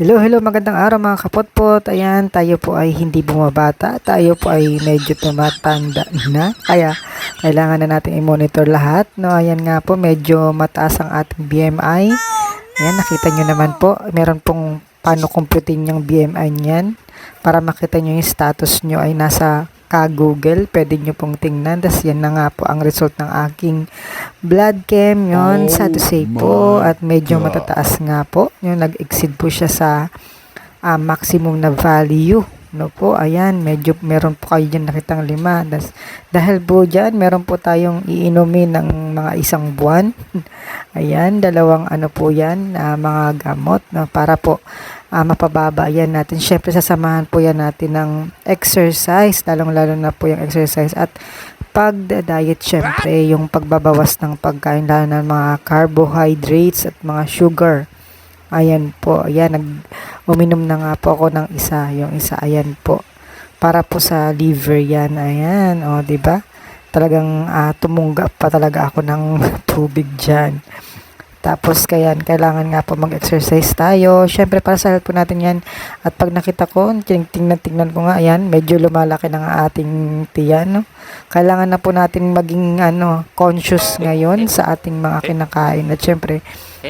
Hello, hello, magandang araw mga kapotpot. Ayan, tayo po ay hindi bumabata. Tayo po ay medyo tumatanda na. Kaya, kailangan na natin i-monitor lahat. No, ayan nga po, medyo mataas ang ating BMI. Ayan, nakita nyo naman po. Meron pong paano kumputin yung BMI niyan. Para makita nyo yung status nyo ay nasa ka-Google. Pwede nyo pong tingnan. Tas yan na nga po ang result ng aking blood chem. Yun, sad to say po. At medyo matataas nga po. Yung nag-exceed po siya sa maximum na value. No po, ayan, medyo meron po kayo dyan nakitang 5. Dahil po dyan, meron po tayong iinumin ng mga 1 buwan. Ayan, 2 ano po yan, mga gamot, no, para po mapababa yan natin. Syempre, sasamahan po yan natin ng exercise, lalong-lalo na po yung exercise at pag-diet, syempre, yung pagbabawas ng pagkain, lalo na mga carbohydrates at mga sugar. Ayan po, ayan, uminom na nga po ako ng yung isa, ayan po. Para po sa liver yan, ayan, o, diba? Talagang tumunga pa talaga ako ng tubig dyan. Tapos, kailangan nga po mag-exercise tayo. Syempre, para sa health po natin yan. At pag nakita ko, tingnan ko nga, ayan, medyo lumalaki ng ating tiyan, no? Kailangan na po natin maging, conscious ngayon sa ating mga kinakain. At syempre,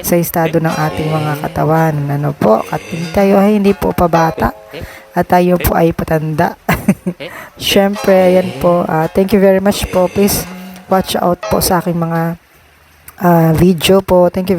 sa estado ng ating mga katawan. Ano po, kating tayo ay hindi po pabata at tayo po ay patanda. Syempre, ayan po. Thank you very much po. Please watch out po sa aking mga video po. Thank you very